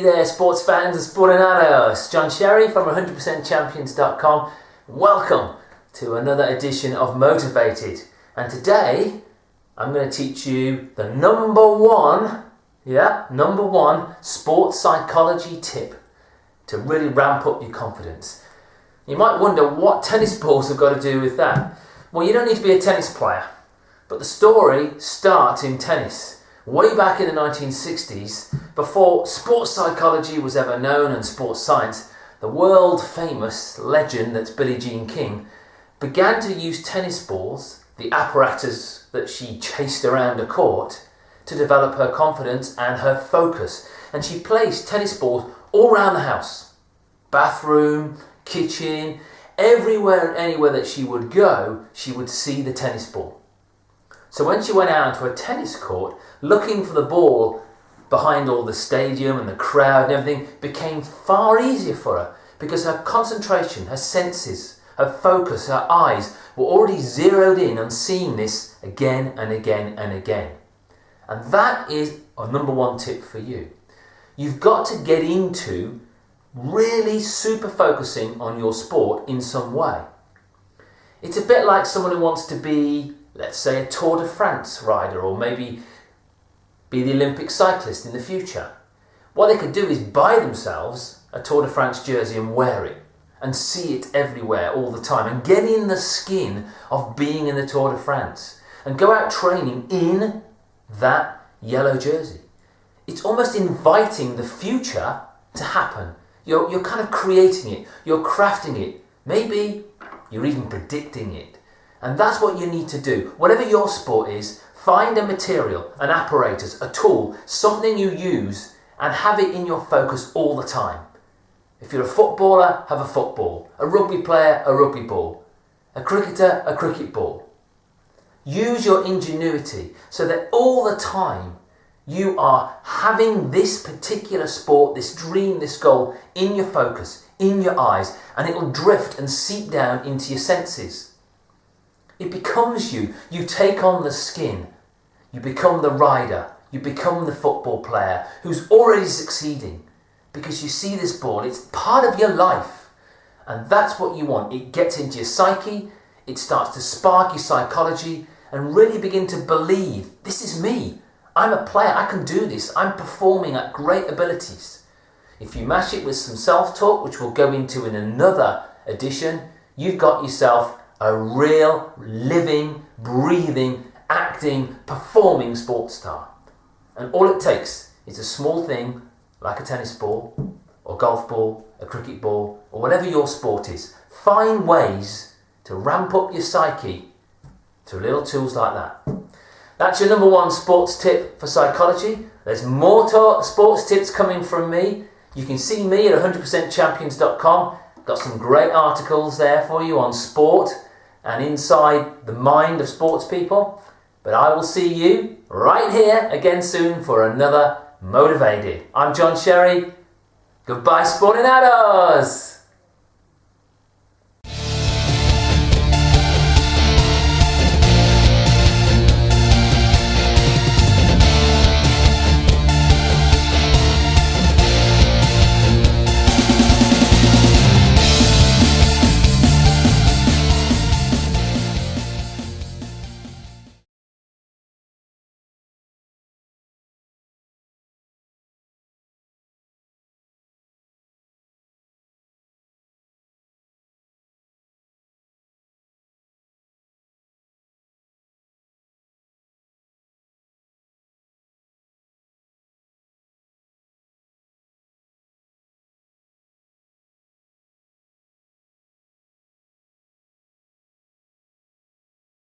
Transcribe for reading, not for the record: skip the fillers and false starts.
there, sports fans and sportinados. John Sherry from 100%champions.com. Welcome to another edition of Motivated. And today, I'm going to teach you the number one sports psychology tip to really ramp up your confidence. You might wonder what tennis balls have got to do with that. Well, you don't need to be a tennis player, but the story starts in tennis. Way back in the 1960s, before sports psychology was ever known and sports science, the world famous legend that's Billie Jean King began to use tennis balls, the apparatus that she chased around a court, to develop her confidence and her focus. And she placed tennis balls all around the house, bathroom, kitchen, everywhere and anywhere that she would go, she would see the tennis ball. So when she went out into a tennis court, looking for the ball behind all the stadium and the crowd and everything became far easier for her because her concentration, her senses, her focus, her eyes were already zeroed in on seeing this again and again and again. And that is a number one tip for you. You've got to get into really super focusing on your sport in some way. It's a bit like someone who wants to be, let's say, a Tour de France rider, or maybe be the Olympic cyclist in the future. What they could do is buy themselves a Tour de France jersey and wear it and see it everywhere all the time and get in the skin of being in the Tour de France and go out training in that yellow jersey. It's almost inviting the future to happen. You're kind of creating it, you're crafting it, maybe you're even predicting it. And that's what you need to do. Whatever your sport is, find a material, an apparatus, a tool, something you use, and have it in your focus all the time. If you're a footballer, have a football. A rugby player, a rugby ball. A cricketer, a cricket ball. Use your ingenuity so that all the time you are having this particular sport, this dream, this goal in your focus, in your eyes, and it will drift and seep down into your senses. It becomes you. You take on the skin. You become the rider. You become the football player who's already succeeding because you see this ball. It's part of your life. And that's what you want. It gets into your psyche. It starts to spark your psychology and really begin to believe, this is me. I'm a player. I can do this. I'm performing at great abilities. If you mash it with some self-talk, which we'll go into in another edition, you've got yourself a real, living, breathing, acting, performing sports star. And all it takes is a small thing like a tennis ball, or golf ball, a cricket ball, or whatever your sport is. Find ways to ramp up your psyche through little tools like that. That's your number one sports tip for psychology. There's more sports tips coming from me. You can see me at 100%champions.com. Got some great articles there for you on sport and inside the mind of sports people. But I will see you right here again soon for another Motivated. I'm John Sherry. Goodbye, Sportinados!